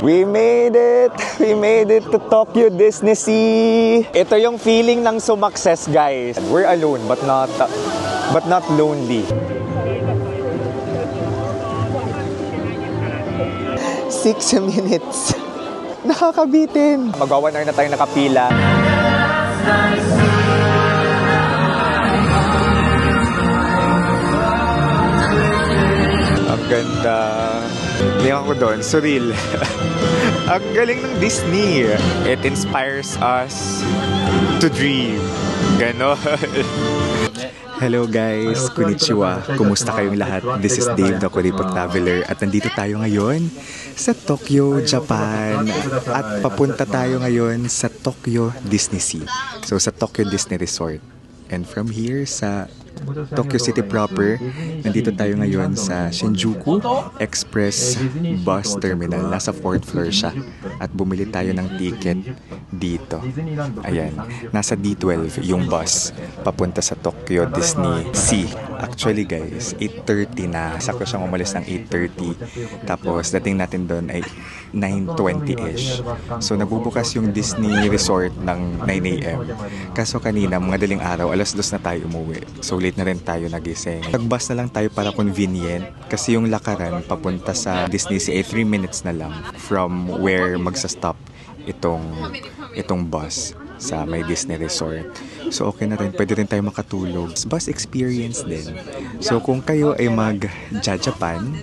We made it! We made it to Tokyo Disney Sea! Ito yung feeling ng sumakses, guys. We're alone, but not lonely. 6 minutes. Nakakabitin. Mag-1 hour na tayo nakapila. Ang ganda. Liyak ako doon, surreal. Ang galing ng Disney. It inspires us to dream. Ganon. Hello guys, konnichiwa. Kumusta kayong lahat? This is Dave, the Kuripo Traveler. At nandito tayo ngayon sa Tokyo, Japan. At papunta tayo ngayon sa Tokyo Disney Sea. So sa Tokyo Disney Resort. And from here sa Tokyo City proper, nandito tayo ngayon sa Shinjuku Express Bus Terminal. Nasa 4th floor siya. At bumili tayo ng ticket dito. Ayan, nasa D12 yung bus papunta sa Tokyo Disney Sea. Actually guys, 8:30 na. Sakto siyang umalis ng 8:30. Tapos dating natin doon ay 9:20ish. So nagbubukas yung Disney Resort ng 9 AM. Kaso kanina, mga daling araw, alas 2 na tayo umuwi. So late na rin tayo nagising. Nag-bus na lang tayo para convenient kasi yung lakaran papunta sa Disney Sea ay 3 minutes na lang from where magsa-stop itong bus sa may Disney Resort. So okay na rin, pwede rin tayo makatulog. Bus experience din. So kung kayo ay mag-Japan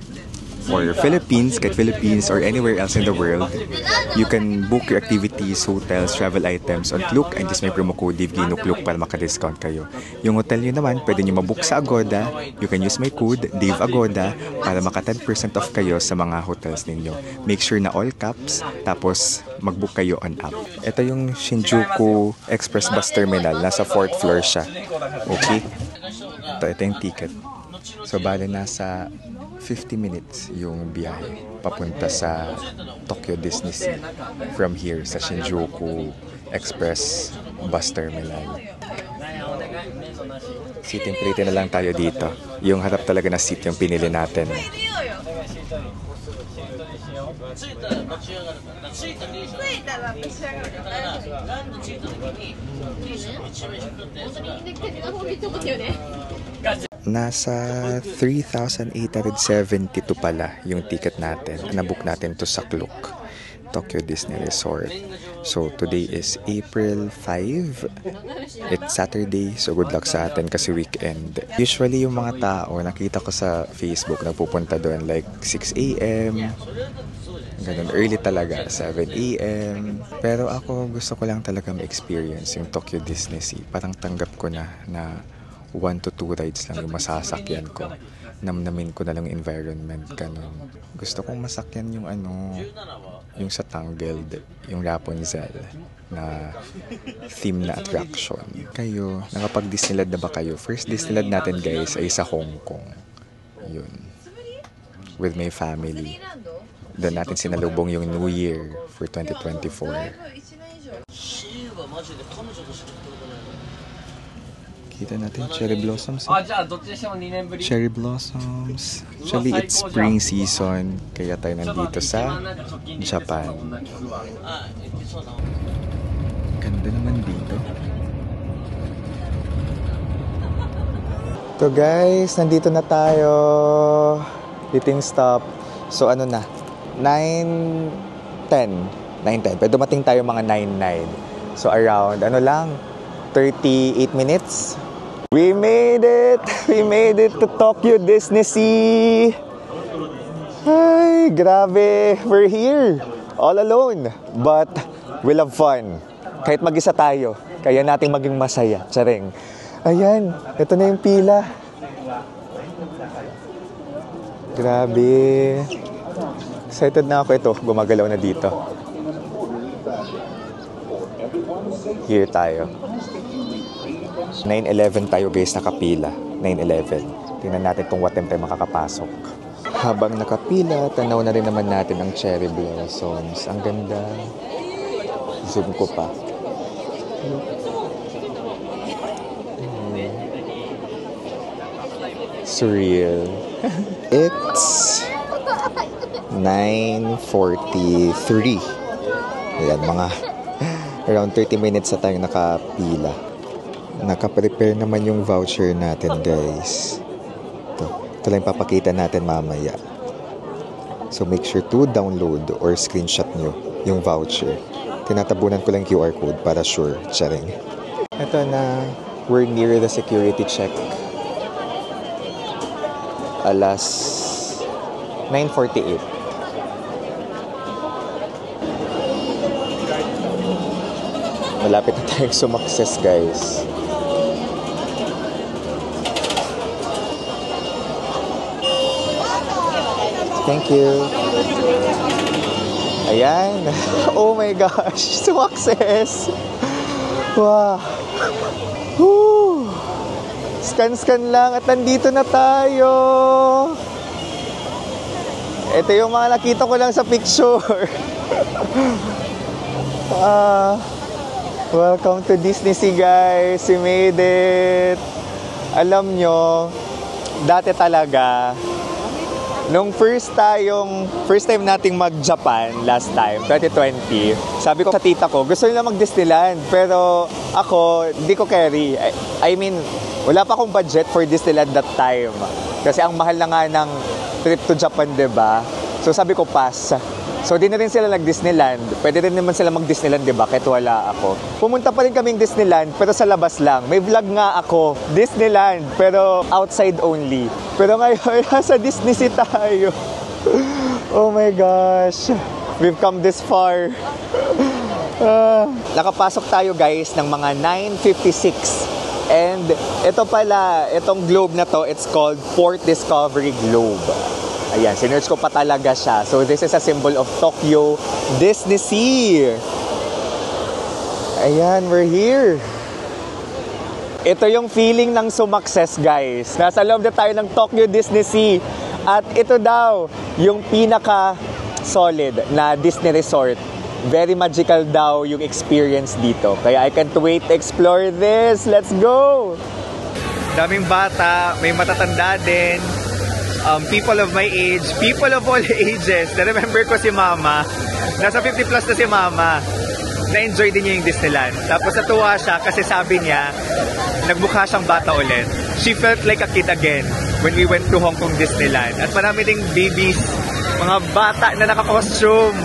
or Philippines, kahit Philippines or anywhere else in the world, you can book your activities, hotels, travel items on Klook and just may promo code DaveGinoKlook para maka-discount kayo. Yung hotel nyo naman, pwede nyo mabook sa Agoda. You can use my code DaveAgoda para maka 10% off kayo sa mga hotels ninyo. Make sure na all caps, tapos mag-book kayo on app. Ito yung Shinjuku Express Bus Terminal. Nasa 4th floor siya. Okay? Ito yung ticket. So, bale nasa 50 minutes yung biyahe papunta sa Tokyo Disney Sea from here sa Shinjuku Express Bus Terminal. Sitting pretty na lang tayo dito. Yung harap talaga na seat yung pinili natin. Nasa 3,872 pala yung ticket natin. Nabook natin to sa Klook, Tokyo Disney Resort. So today is April 5. It's Saturday, so good luck sa atin kasi weekend. Usually yung mga tao, nakita ko sa Facebook, nagpupunta doon like 6 AM. Ganun, early talaga, 7 AM. Pero ako, gusto ko lang talaga ma-experience yung Tokyo Disney Sea. Parang tanggap ko na 1 to 2 rides lang yung masasakyan ko. Namnamin ko na lang yung environment, ganun. Gusto kong masakyan yung yung sa Tangled, yung Rapunzel na theme na attraction. Kayo, nakapag-Disneyland na ba kayo? First Disneyland natin guys ay sa Hong Kong. Yun. With my family. Doon natin sinalubong yung New Year for 2024. Kita natin cherry blossoms. Cherry blossoms. Actually, it's spring season. Kaya tayo nandito sa Japan. Ganda naman dito. So guys, nandito na tayo. Hitting stop. So ano na? 9:10. Pero dumating tayo mga 9:09. So around, 38 minutes. We made it! We made it to Tokyo Disney Sea! Ay, grabe! We're here! All alone! But we'll have fun. Kahit mag-isa tayo, kaya nating maging masaya. Tsareng. Ayan, ito na yung pila. Grabe. Excited na ako. Ito, gumagalaw na dito. Here tayo. 9:11 tayo guys, nakapila. 9:11. Tingnan natin kung what time tayo makakapasok. Habang nakapila, tanaw na rin naman natin ang cherry blossoms. Ang ganda. Zoom ko pa. Surreal. It's 9:43. Ayan, mga around 30 minutes na tayong nakapila. Nakaprepare naman yung voucher natin, guys. Ito lang papakita natin mamaya. So make sure to download or screenshot nyo yung voucher. Tinatabunan ko lang QR code para sure. Charing. Ito na, we're near the security check. Alas 9:48. Malapit na tayong sumakses, guys. Thank you. Ayan. Oh my gosh. Sumakses. Wow. Woo. Scan lang at nandito na tayo. Ito yung mga nakita ko lang sa picture. Welcome to Disney Sea, guys. We made it. Alam nyo, dati talaga, nung first time nating mag-Japan last time, 2020, sabi ko sa tita ko, gusto nila mag-Disneyland. Pero ako, di ko carry. I mean, wala pa akong budget for Disneyland that time. Kasi ang mahal na nga ng trip to Japan, diba? So sabi ko, pass. So di na rin sila nag-Disneyland. Pwede rin naman sila mag-Disneyland, diba? Kahit wala ako. Pumunta pa rin kaming Disneyland, pero sa labas lang. May vlog nga ako, Disneyland, pero outside only. Pero ngayon, sa Disney Sea tayo. Oh my gosh. We've come this far. Nakapasok tayo, guys, ng mga 9:56. And ito pala, itong globe na to, it's called Port Discovery Globe. Ayan, sinerch ko pa talaga siya. So this is a symbol of Tokyo Disney Sea. Ayan, we're here. Ito yung feeling ng sumakses, guys. Nasa loob na tayo ng Tokyo Disney Sea. At ito daw, yung pinaka-solid na Disney resort. Very magical daw yung experience dito. Kaya I can't wait to explore this. Let's go! Daming bata, may matatanda din. People of my age, people of all ages. Na-remember ko si Mama. Nasa 50 plus na si Mama. Na-enjoy din niya yung Disneyland. Tapos natuwa siya kasi sabi niya, nagmukha siyang bata ulit. She felt like a kid again when we went to Hong Kong Disneyland. At marami ding babies, mga bata na naka-costume.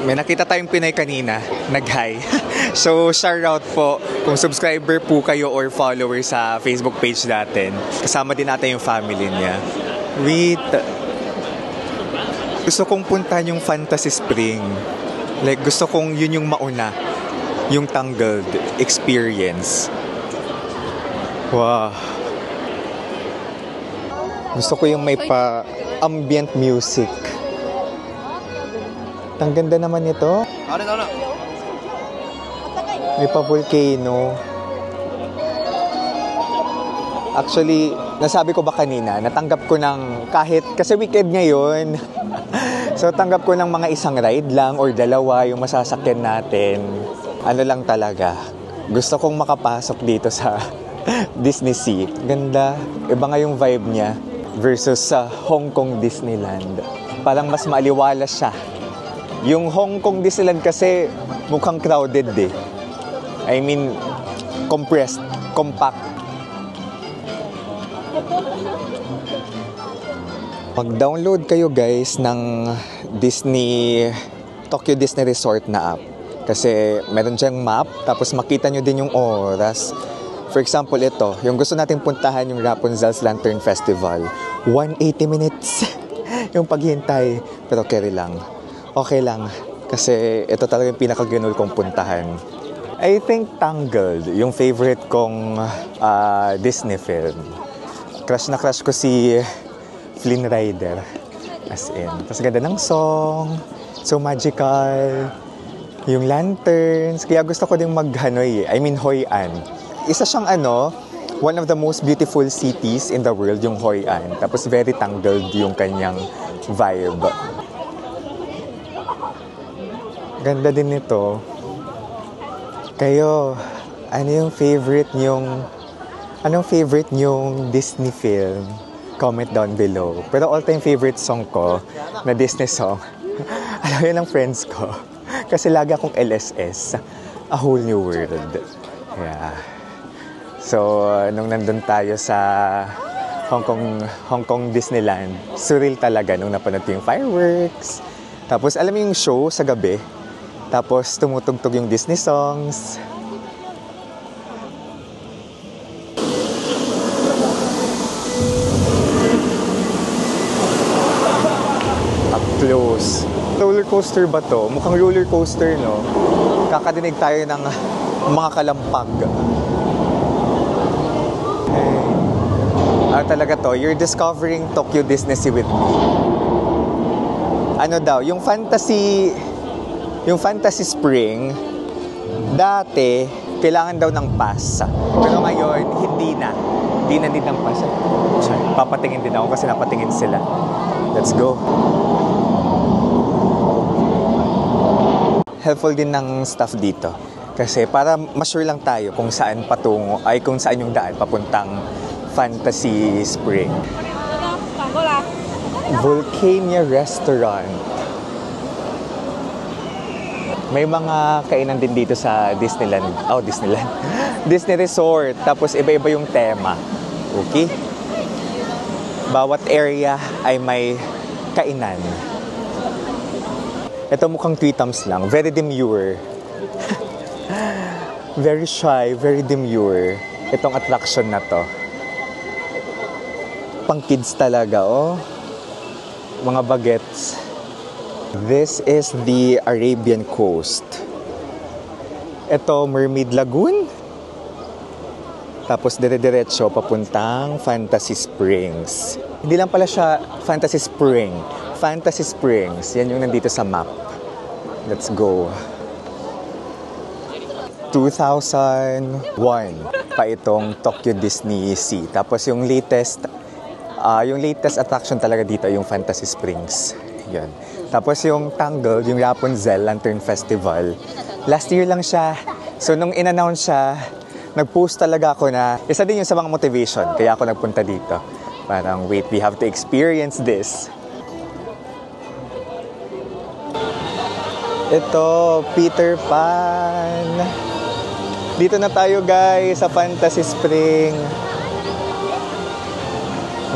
May nakita tayong Pinay kanina, nag-hi. So, shout out po kung subscriber po kayo or follower sa Facebook page natin. Kasama din natin yung family niya. Wait. Gusto kong puntahan yung Fantasy Spring. Like, gusto kong yun yung mauna. Yung Tangled experience. Wow. Gusto ko yung may pa-ambient music. Ang ganda naman ito. May pa-volcano. Actually, nasabi ko ba kanina, natanggap ko ng kahit, kasi weekend ngayon. So, tanggap ko ng mga isang ride lang or dalawa yung masasakyan natin. Ano lang talaga. Gusto kong makapasok dito sa Disney Sea. Ganda. Iba nga yung vibe niya versus sa Hong Kong Disneyland. Parang mas maaliwalas siya. Yung Hong Kong Disneyland kasi mukhang crowded eh. I mean, compressed, compact. Mag-download kayo, guys, ng Tokyo Disney Resort na app. Kasi meron diyang map, tapos makita nyo din yung oras. For example, ito, yung gusto nating puntahan yung Rapunzel's Lantern Festival. 180 minutes yung paghintay. Pero carry lang. Okay lang. Kasi ito talaga yung pinaka-ginol kong puntahan. I think Tangled, yung favorite kong Disney film. Crush na crush ko si Flynn Rider. As in. Tapos ganda ng song. So magical. Yung lanterns. Kaya gusto ko din mag-Hanoi. I mean, Hoi An. Isa siyang one of the most beautiful cities in the world, yung Hoi An. Tapos very Tangled yung kanyang vibe. Ganda din nito. Kayo, ano yung favorite niyong Anong favorite niyong Disney film? Comment down below. Pero all-time favorite song ko na Disney song, alam yun ng friends ko. Kasi lagi akong LSS. A Whole New World. Yeah. So, nung nandun tayo sa Hong Kong Disneyland, surreal talaga nung napanood ko yung fireworks. Tapos, alam mo yung show sa gabi. Tapos, tumutugtog yung Disney songs. Close. Roller coaster ba to? Mukhang roller coaster, no? Kakadinig tayo ng mga kalampag. Talaga to, you're discovering Tokyo Disney Sea with me. Ano daw, yung fantasy spring, dati, kailangan daw ng pass. Pero ngayon, hindi na. Hindi na need ng pass. Sorry, papatingin din ako kasi napatingin sila. Let's go. Helpful din ng staff dito. Kasi para ma-sure lang tayo kung saan patungo, ay kung saan yung daan papuntang Fantasy Spring. Volcania Restaurant. May mga kainan din dito sa Disneyland. Oh, Disneyland. Disney Resort. Tapos iba-iba yung tema. Okay? Bawat area ay may kainan. Ito mukhang tweetums lang. Very demure. Very shy, very demure. Itong attraction na to. Pang kids talaga, oh. Mga bagets. This is the Arabian Coast. Ito, Mermaid Lagoon. Tapos dire-diretso papuntang Fantasy Springs. Hindi lang pala siya Fantasy Spring. Fantasy Springs. Yan yung nandito sa map. Let's go. 2001 pa itong Tokyo Disney Sea. Tapos yung latest attraction talaga dito yung Fantasy Springs. Yan. Tapos yung Tangled, yung Rapunzel Lantern Festival. Last year lang siya. So nung in-announce siya, nag-post talaga ako na isa din yung sa mga motivation. Kaya ako nagpunta dito. Parang, wait, we have to experience this. Ito, Peter Pan. Dito na tayo, guys, sa Fantasy Spring.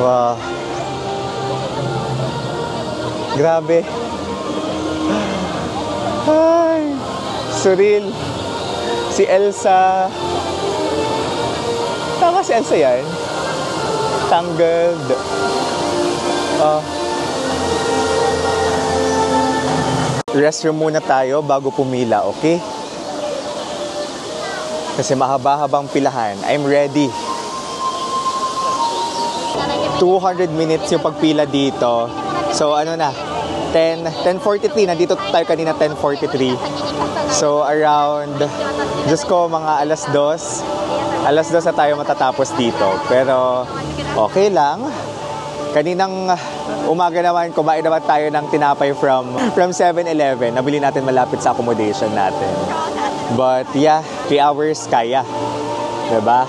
Wow. Grabe. Ay, surreal. Si Elsa. Tama si Elsa yan? Tangled. Restroom muna tayo bago pumila, okay? Kasi mahaba-habang pilahan. I'm ready. 200 minutes yung pagpila dito. So ano na? 10:43. Nandito tayo kanina 10:43. So around, Diyos ko, mga alas 2. Alas 2 na tayo matatapos dito. Pero okay lang. Kaninang umaga naman, kumain naman tayo ng tinapay from 7-Eleven. Nabili natin malapit sa accommodation natin. But yeah, 3 hours kaya. Diba?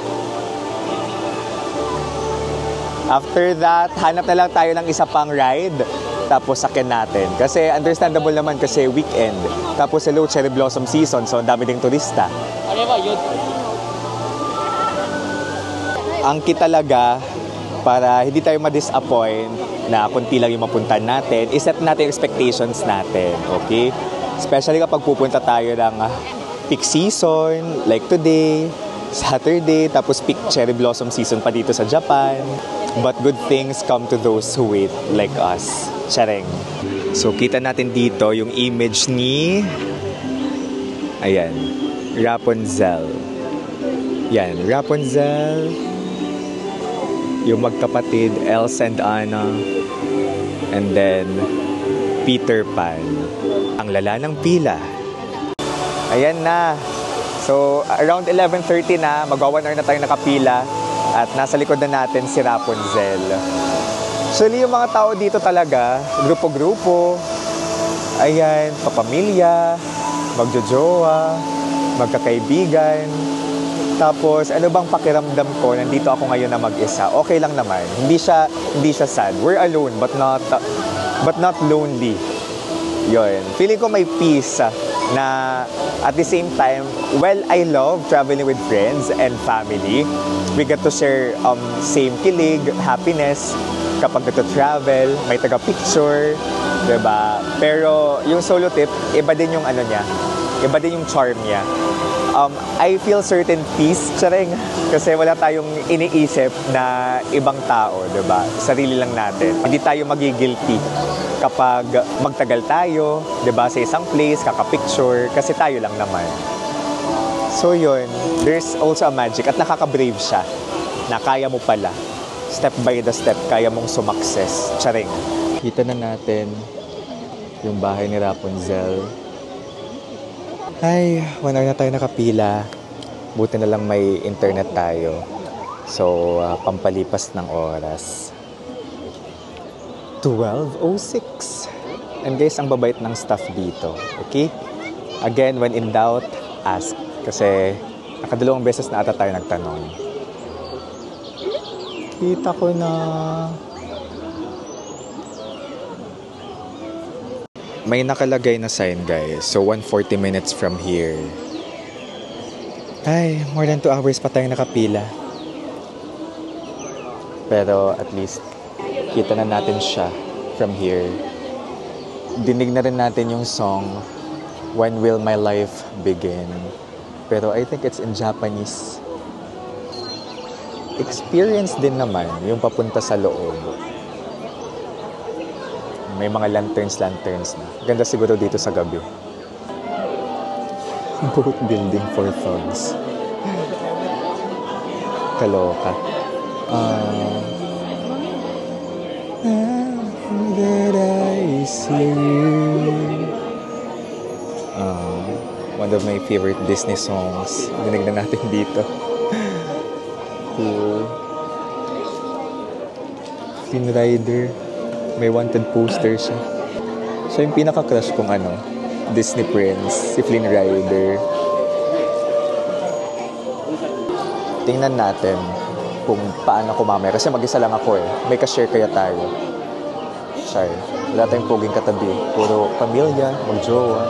After that, hanap na lang tayo ng isa pang ride. Tapos sakyan natin. Kasi understandable naman kasi weekend. Tapos hello, cherry blossom season. So, ang dami ding turista. Ang key talaga, para hindi tayo ma-disappoint na kunti lang yung mapuntahan natin, iset natin expectations natin. Okay? Especially kapag pupunta tayo ng peak season, like today, Saturday, tapos peak cherry blossom season pa dito sa Japan. But good things come to those who wait, like us. Chareng. So, kita natin dito yung image ni... Ayan. Rapunzel. Yan. Rapunzel. Yung magkapatid, Elsa and Anna. And then, Peter Pan. Ang lala ng pila. Ayan na. So, around 11:30 na, mag-1 hour na tayo nakapila. At nasa likod na natin si Rapunzel. Actually, yung mga tao dito talaga, grupo-grupo, ayan, papamilya, magjojowa, magkakaibigan. Tapos, ano bang pakiramdam ko? Nandito ako ngayon na mag-isa. Okay lang naman. Hindi siya sad. We're alone, but not lonely. Yun. Feeling ko may peace na at the same time, well, I love traveling with friends and family. We get to share same kilig, happiness kapag travel, may taga-picture, diba? Pero yung solo trip, iba din yung ano niya, iba din yung charm niya. I feel certain peace, charing, kasi wala tayong iniisip na ibang tao, diba? Sarili lang natin. Hindi tayo magigilty kapag magtagal tayo, diba? Sa isang place, kaka-picture, kasi tayo lang naman. So yun, there's also a magic at nakaka-brave siya na kaya mo pala. Step by the step, kaya mong sumakses. Charing. Kita na natin yung bahay ni Rapunzel. Ay, 1 hour na tayo nakapila. Buti na lang may internet tayo. So, pampalipas ng oras. 12:06. And guys, ang babait ng staff dito. Okay? Again, when in doubt, ask. Kasi nakadalawang beses na ata tayo nagtanong. Kita ko na. May nakalagay na sign, guys. So, 140 minutes from here. Ay, more than 2 hours pa tayo nakapila. Pero at least, kita na natin siya from here. Dinig na rin natin yung song, When Will My Life Begin? Pero I think it's in Japanese. Experience din naman yung papunta sa loob. May mga lanterns na. Ganda siguro dito sa gabi. Boat building for thugs. Kaloka. That I see you. One of my favorite Disney songs. Dinig na natin dito. Cool. Flynn Rider. May wanted poster siya. Siya yung pinaka-crush kong Disney Prince, si Flynn Rider. Tingnan natin kung paano ako mamaya. Kasi mag-isa lang ako eh. May ka-share kaya tayo. Char. Wala tayong poging katabi. Puro pamilya, mag-jowa.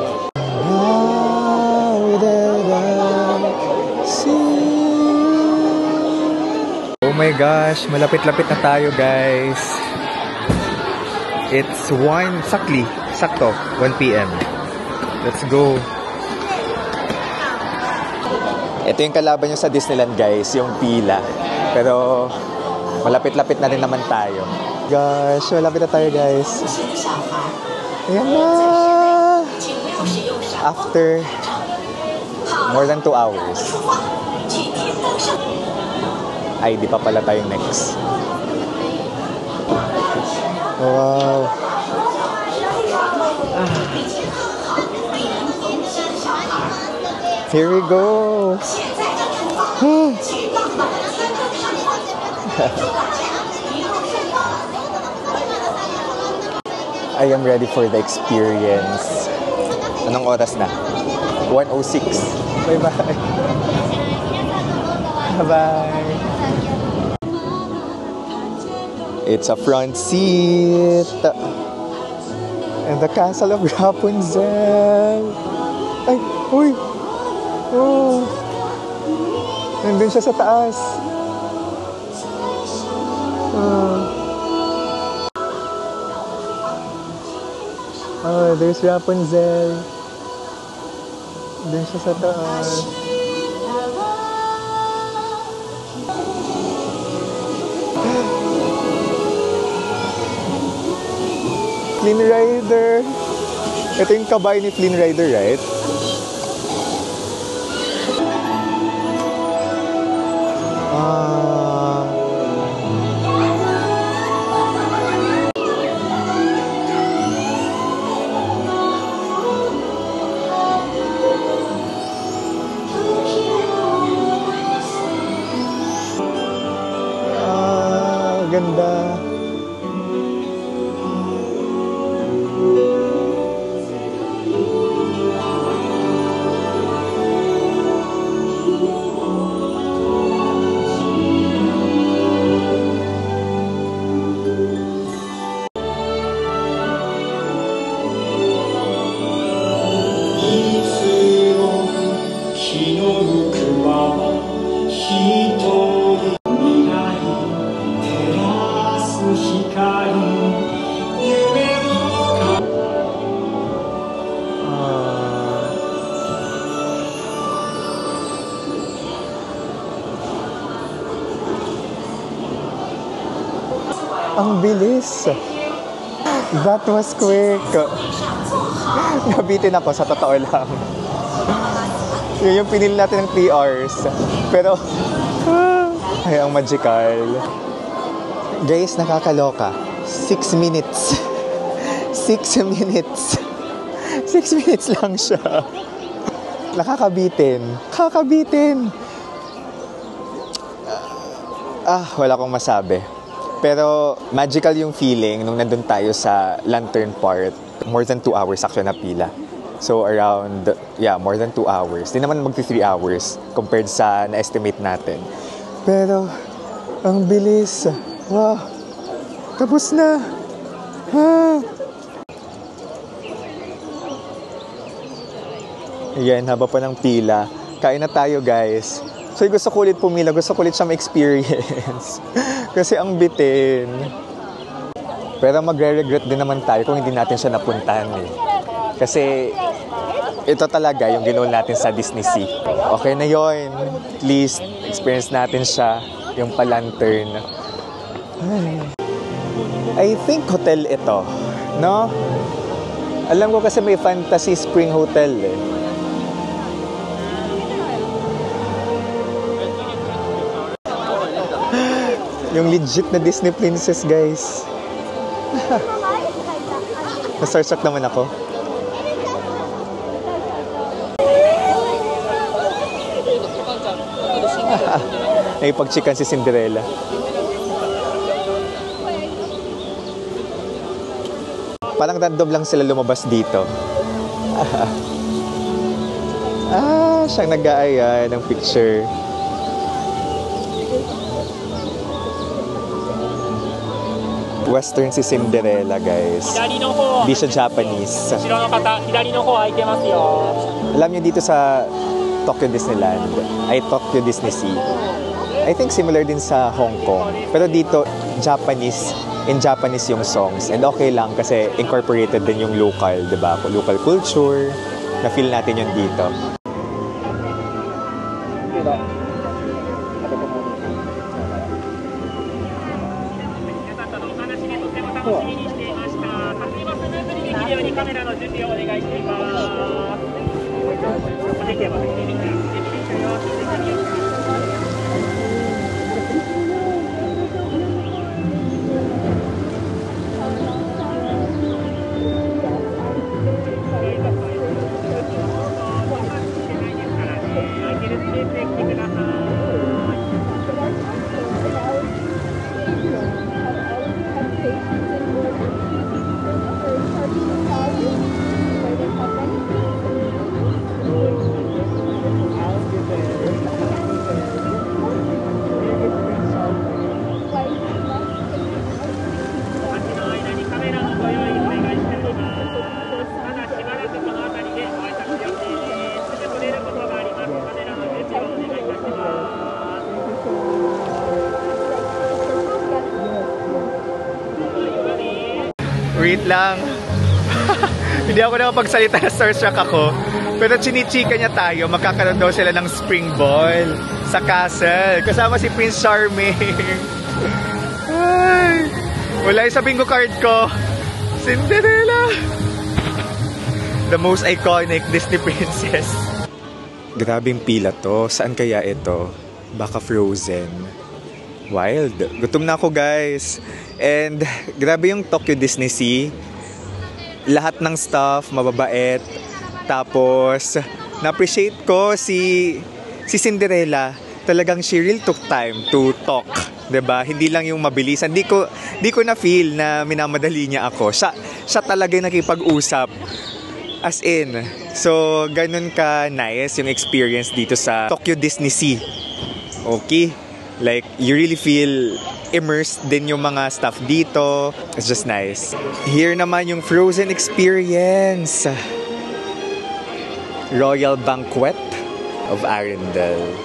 Oh my gosh, malapit-lapit na tayo, guys. It's 1 p.m. Let's go. Ito yung kalaban nyo sa Disneyland, guys, yung pila. Pero malapit-lapit na rin naman tayo. Gosh, malapit na tayo, guys. Ayan na. After more than 2 hours. Ay, di pa pala tayong next. Wow. Here we go. I am ready for the experience. Anong oras na? 1:06. Bye-bye. Bye-bye. It's a front seat. And the castle of Rapunzel. Ay, uy. Oh. Nandun siya sa taas. Oh, there's Rapunzel. Nandun siya sa taas. Flynn Rider. Ito yung kabay ni Flynn Rider, right? Ganda. Ang bilis. That was quick. Nabitin ako, sa totoo lang. Yun yung pinili natin ng 3 hours. Pero, ay, ang magical. Guys, nakakaloka. 6 minutes. 6 minutes. 6 minutes lang siya. Nakakabitin. Kakabitin. Wala akong masabi. Pero magical yung feeling nung nandun tayo sa lantern part. More than 2 hours actually na pila. So around, more than 2 hours. Di naman magti 3 hours compared sa na-estimate natin. Pero, ang bilis. Wow. Tapos na. Ayan, haba pa ng pila. Kain na tayo, guys. So, gusto ko ulit pumila. Gusto ko ulit siya ma-experience. Kasi ang bitin. Pero magre-regret din naman tayo kung hindi natin siya napuntahan eh. Kasi ito talaga yung ginoon natin sa Disney Sea. Okay na yon. At least, experience natin siya. Yung palantern. I think hotel ito. No? Alam ko kasi may Fantasy Spring Hotel eh. Yung legit na Disney princess, guys. Na-starstruck naman ako. Naipag-chikan si Cinderella. Parang random lang sila lumabas dito. Siyang nag-aaya ng picture. Western si Cinderella, guys. Hindi siya Japanese. Alam niyo dito sa Tokyo Disneyland, ay Tokyo Disney Sea, I think similar din sa Hong Kong. Pero dito, in Japanese yung songs. And okay lang kasi incorporated din yung local, diba? Local culture. Na-feel natin yun dito. Wait lang. Hindi ako nakapagsalita na starstruck ako. Pero chinichika niya tayo. Magkakaroon daw sila ng spring ball sa castle. Kasama si Prince Charming. Ay, wala yung sa bingo card ko. Cinderella. The most iconic Disney princess. Grabing pila to. Saan kaya ito? Baka Frozen. Wild. Gutom na ako, guys. And grabe yung Tokyo Disney Sea. Lahat ng staff mababait. Tapos na-appreciate ko si Cinderella. Talagang she really took time to talk, 'di ba? Hindi lang yung mabilisan. Di ko na feel na minamadali niya ako. Siya talaga yung nakipag-usap. As in. So ganun ka nice yung experience dito sa Tokyo Disney Sea. Okay? Like, you really feel immersed din yung mga stuff dito. It's just nice. Here naman yung Frozen experience. Royal Banquet of Arendelle.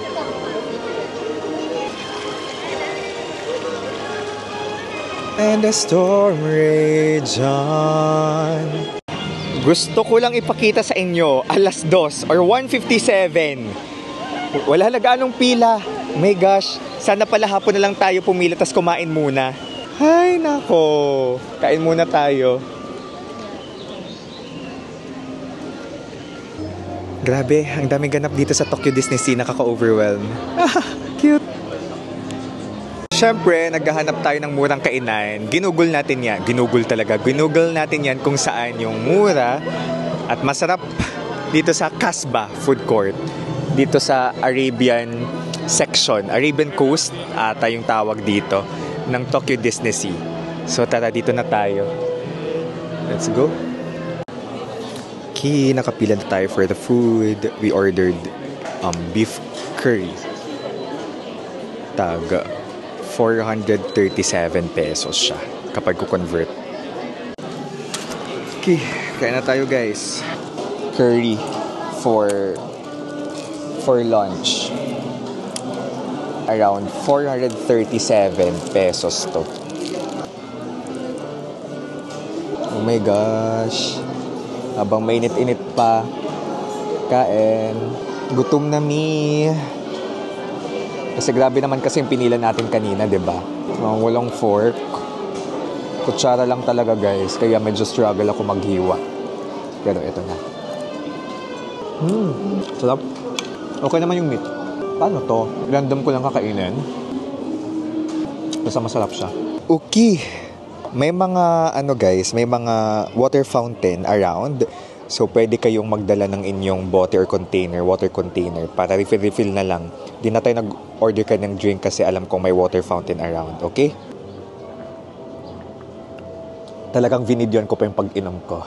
And the storm rage on. Gusto ko lang ipakita sa inyo, 2:00 or 1:57. Wala na gaanong pila. My gosh, sana pala hapon na lang tayo pumila tas kumain muna. Ay, nako. Kain muna tayo. Grabe, ang daming ganap dito sa Tokyo Disney Sea. Nakaka-overwhelm. Cute. Siyempre, naghahanap tayo ng murang kainan. Ginugol natin yan. Ginugol talaga. Ginugol natin yan kung saan yung mura at masarap dito sa Kasbah Food Court. Dito sa Arabian section. Arabian Coast ata yung tawag dito ng Tokyo Disney Sea. So tara, dito na tayo. Let's go. Okay, nakapila na tayo for the food. We ordered beef curry. Tag 437 pesos siya kapag ko-convert. Okay, kaya na tayo guys. Curry for lunch. Around 437 pesos to. Oh my gosh. Habang mainit-init pa. Kain. Gutom na mi. Kasi grabe naman kasi yung pinila natin kanina, diba? Walang fork. Kutsara lang talaga guys. Kaya medyo struggle ako maghiwa. Pero ito na. Sarap. Okay naman yung meat. Paano to? Random ko lang kakainin. Basta masarap siya. Okay. May mga guys, may mga water fountain around. So, pwede kayong magdala ng inyong water container para refill na lang. Di na tayo nag-order ka ng drink kasi alam kong may water fountain around, okay? Talagang vinidyon ko pa yung pag-inom ko.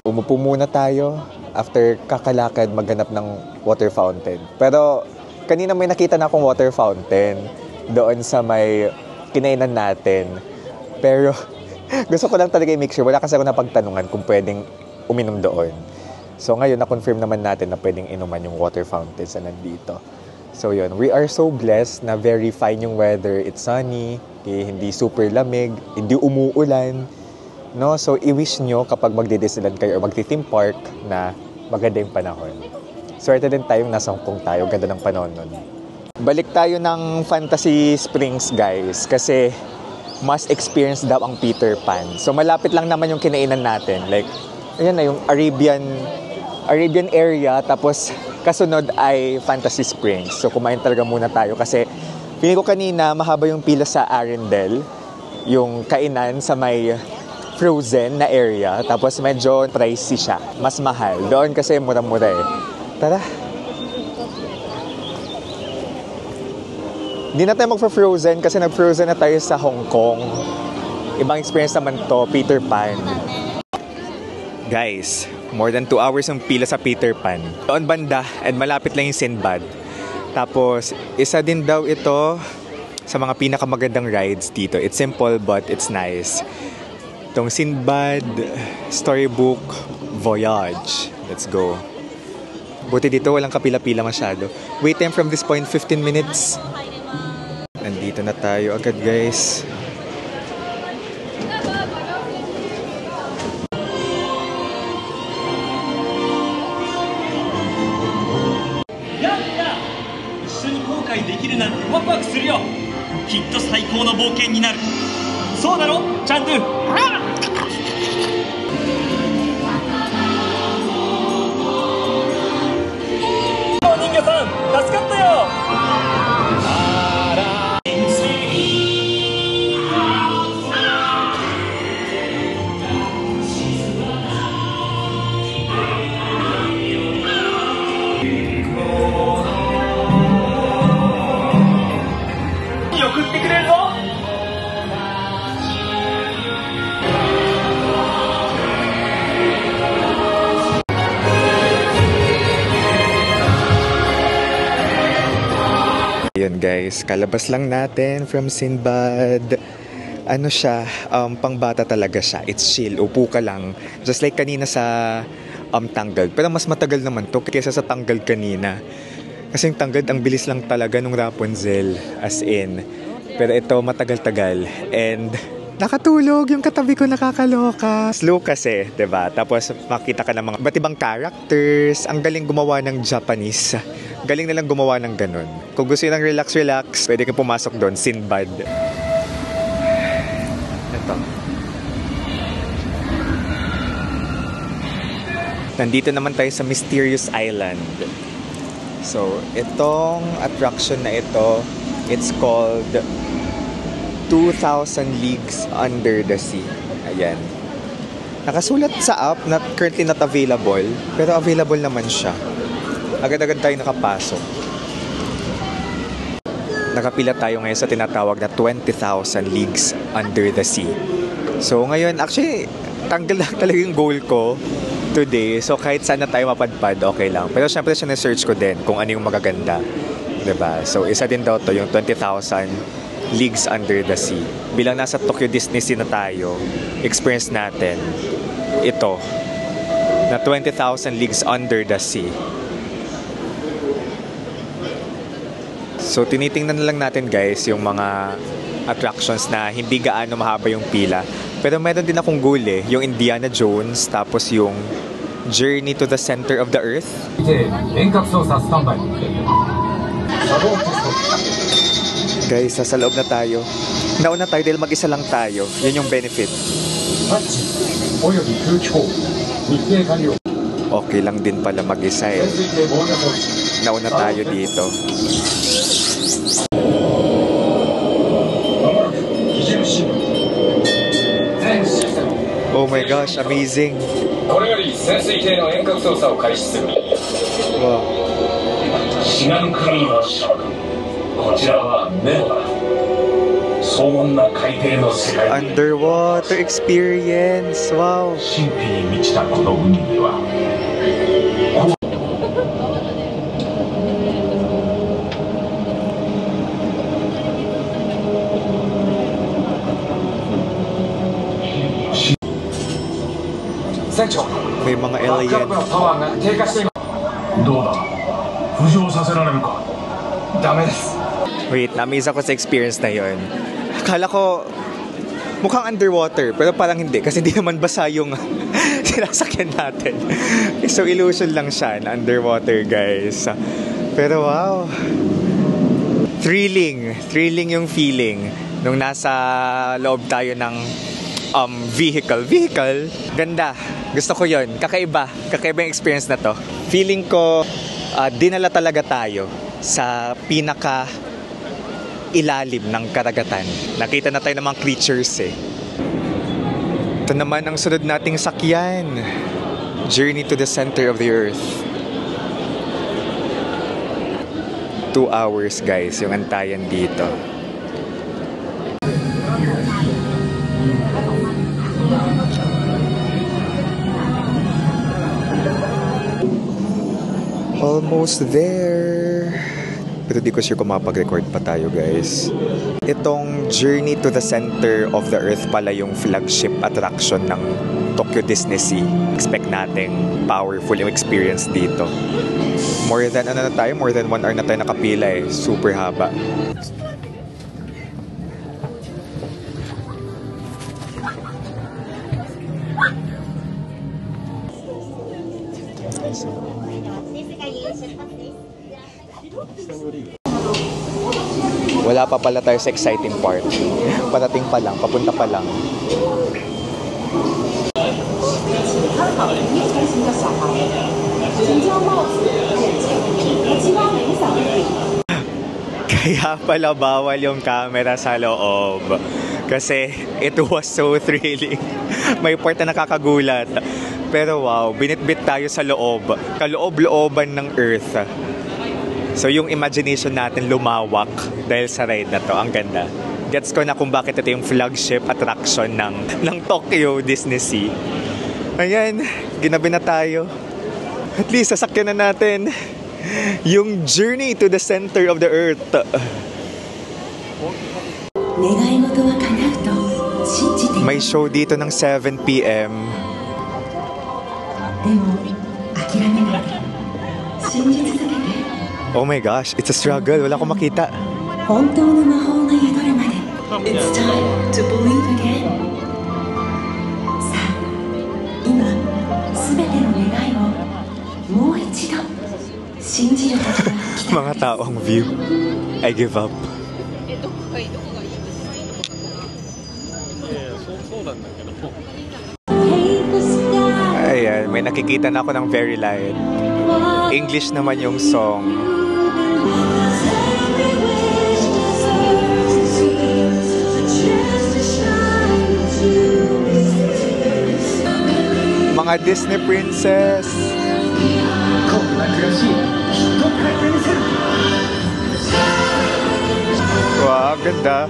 Umupo muna tayo after kakalakad maghanap ng water fountain. Pero, kanina may nakita na akong water fountain doon sa may kinainan natin. Pero, gusto ko lang talaga i-make sure. Wala kasi ako napagtanungan kung pwedeng uminom doon. So ngayon, na-confirm naman natin na pwedeng inuman yung water fountains na nandito. So yun, we are so blessed na very fine yung weather. It's sunny, hindi super lamig, hindi umuulan. No? So i-wish nyo kapag magdi-Disneyland kayo o magti-theme park na maganda yung panahon. Swerte din tayong nasa Hong Kong tayo. Ganda ng panahon nun. Balik tayo ng Fantasy Springs, guys. Kasi must experience daw ang Peter Pan. So malapit lang naman yung kinainan natin. Like, ayan na yung Arabian area, tapos kasunod ay Fantasy Springs. So kumain talaga muna tayo kasi feeling ko kanina mahaba yung pila sa Arendelle, yung kainan sa may frozen na area, tapos medyo pricey siya, mas mahal. Doon kasi mura-mura eh. Tara. Hindi na tayo mag-frozen kasi nag-frozen na tayo sa Hong Kong. Ibang experience naman to, Peter Pan. Guys, more than 2 hours ang pila sa Peter Pan. Doon banda, and malapit lang yung Sinbad. Tapos, isa din daw ito sa mga pinakamagandang rides dito. It's simple but it's nice. Itong Sinbad Storybook Voyage. Let's go. Buti dito, walang kapila-pila masyado. Wait time from this point, 15 minutes. Nandito na tayo agad, guys. Ayun guys, kalabas lang natin from Sinbad. Ano siya, pangbata talaga siya. It's chill, upo ka lang. Just like kanina sa Tangled. Pero mas matagal naman to kaysa sa Tangled kanina. Kasi yung Tangled, ang bilis lang talaga nung Rapunzel, as in. Pero ito, matagal-tagal. And nakatulog yung katabi ko, nakakaloka. Slow kasi, diba? Tapos makita ka ng mga iba't ibang characters. Ang galing gumawa ng Japanese. Galing nilang gumawa ng ganun. Kung gusto nyo ng relax-relax, pwede kang pumasok doon, Sinbad. to. Nandito naman tayo sa Mysterious Island. So, itong attraction na ito, it's called 2,000 Leagues Under the Sea. Ayan. Nakasulat sa app na currently not available, pero available naman siya. Agad-agad tayo nakapasok. Nakapila tayo ngayon sa tinatawag na 20,000 Leagues Under the Sea. So ngayon, actually, tanggal lang talaga yung goal ko today. So kahit saan na tayo mapadpad, okay lang. Pero syempre, sinesearch ko din kung ano yung magaganda. Diba? So isa din daw to yung 20,000 Leagues Under the Sea. Bilang nasa Tokyo Disney Sea na tayo, experience natin ito na 20,000 Leagues Under the Sea. So tinitingnan na lang natin guys yung mga attractions na hindi gaano mahaba yung pila. Pero meron din akong goal yung Indiana Jones, tapos yung Journey to the Center of the Earth. Guys, nasa loob na tayo. Nauna tayo dahil mag-isa lang tayo. Yun yung benefit. Okay lang din pala mag-isa Nauna tayo dito. Oh my gosh, amazing. Wow. Underwater experience. Wow. May mga alien. Wait, na-amaze ako sa experience na yon. Akala ko mukhang underwater, pero parang hindi kasi hindi naman basa yung sinasakyan natin. So illusion lang siya na underwater, guys. Pero wow. Thrilling yung feeling nung nasa loob tayo ng vehicle. Ganda. Gusto ko yon. Kakaiba yung experience na to. Feeling ko dinala talaga tayo sa pinaka ilalim ng karagatan. Nakita na tayo ng mga creatures Ito naman ang sunod nating sakyan. Journey to the Center of the Earth. 2 hours guys yung antayan dito. Almost there. Pero di ko sure kung mapag-record pa tayo guys. Itong Journey to the Center of the Earth pala yung flagship attraction ng Tokyo Disney Sea. Expect nating powerful yung experience dito. More than 1 hour na tayo nakapila Super haba. Wala pa pala tayo sa exciting part. Parating pa lang, papunta pa lang. Kaya pala bawal yung camera sa loob. Kasi it was so thrilling. May part na nakakagulat. Pero wow, binitbit tayo sa loob. Kaloob-looban ng Earth. So yung imagination natin lumawak dahil sa ride na to. Ang ganda. Gets ko na kung bakit ito yung flagship attraction ng Tokyo Disney Sea. Ayan, ginabi na tayo. At least sasakyan na natin yung Journey to the Center of the Earth. May show dito ng 7 p.m. Oh my gosh, it's a struggle. Wala akong makita. It's time to believe again. Mga taong view. I give up. Ayan, may nakikita na ako ng Very Light. English naman yung song. Mga Disney princess. Wow, ganda.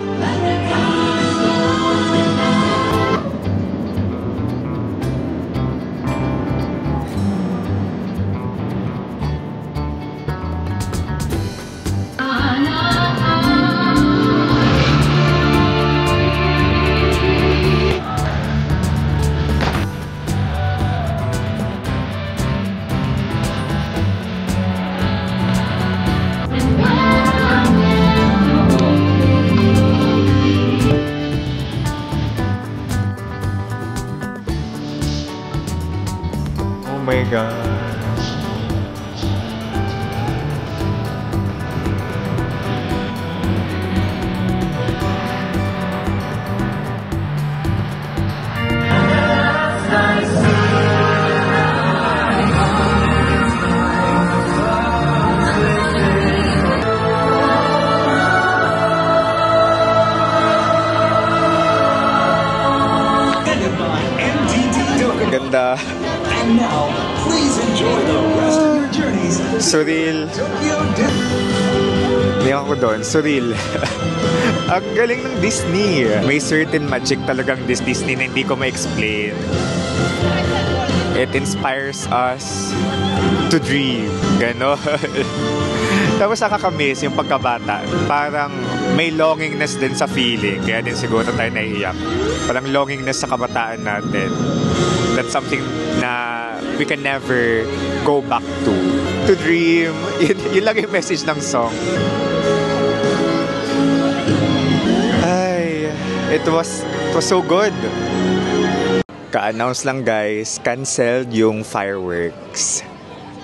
Oh my God. Ganda. And now, please enjoy the rest of your journeys. Surreal. Hindi ako doon. Surreal. Ang galing ng Disney. May certain magic talagang Disney na hindi ko ma-explain. It inspires us to dream. Ganon. Tapos nakakamiss yung pagkabata. Parang may longingness din sa feeling. Kaya din siguro tayo naiiyak. Parang longingness sa kabataan natin. That's something na we can never go back to. To dream. Yun lang yung message ng song. Ay, it was so good. Ka-announce lang guys, canceled yung fireworks.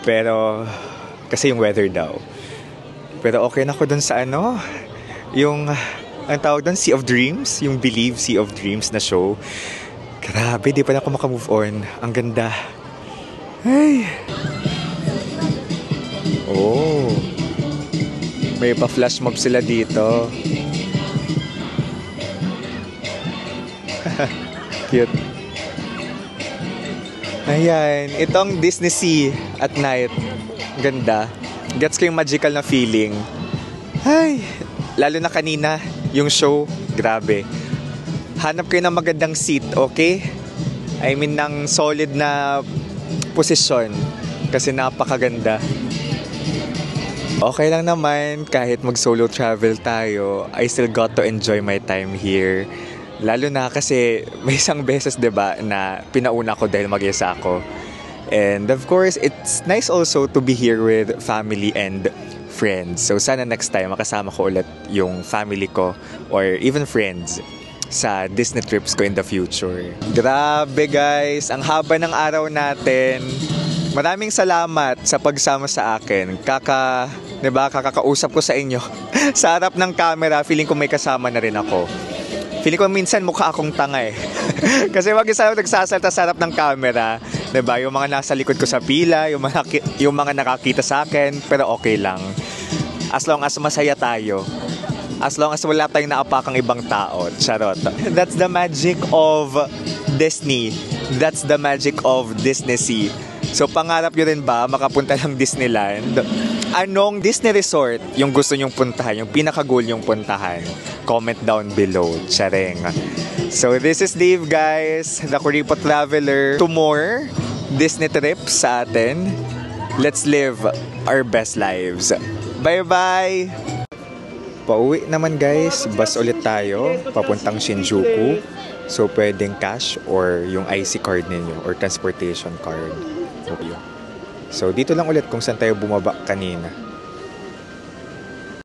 Pero, kasi yung weather daw. Pero okay na ako dun sa yung, ang tawag dun, Sea of Dreams, yung Believe Sea of Dreams na show. Grabe, di pa na ako makamove on. Ang ganda. Ay. Oh. May pa-flash mob sila dito. Cute. Ayan, itong Disney Sea at night. Ganda. Gets ko yung magical na feeling. Ay, lalo na kanina, yung show, grabe. Hanap kayo ng magandang seat, okay? I mean, ng solid na posisyon. Kasi napakaganda. Okay lang naman, kahit mag-solo travel tayo, I still got to enjoy my time here. Lalo na kasi may isang beses, diba, na pinauna ko dahil mag-isa ako. And of course, it's nice also to be here with family and friends. So sana next time makasama ko ulit yung family ko or even friends sa Disney trips ko in the future. Grabe guys, ang haba ng araw natin. Maraming salamat sa pagsama sa akin. Kakakausap ko sa inyo. Sa harap ng camera, feeling ko may kasama na rin ako. Feeling ko minsan mukha akong tanga eh. Kasi mag-isa nagsasalta sa harap ng camera. Diba? Yung mga nasa likod ko sa pila, yung mga nakakita sa akin, pero okay lang. As long as masaya tayo. As long as wala tayong naapakang ibang tao. Charot. That's the magic of Disney. That's the magic of Disney Sea. So pangarap nyo rin ba makapunta ng Disneyland? Anong Disney resort yung gusto nyong puntahan? Yung pinaka-goal nyong puntahan? Comment down below. Tsareng. So this is Dave guys, the Kuripo Traveler. To more Disney trips sa atin. Let's live our best lives. Bye-bye! Pauwi naman guys, bus ulit tayo papuntang Shinjuku. So pwedeng cash or yung IC card ninyo or transportation card. So dito lang ulit kung saan tayo bumaba kanina.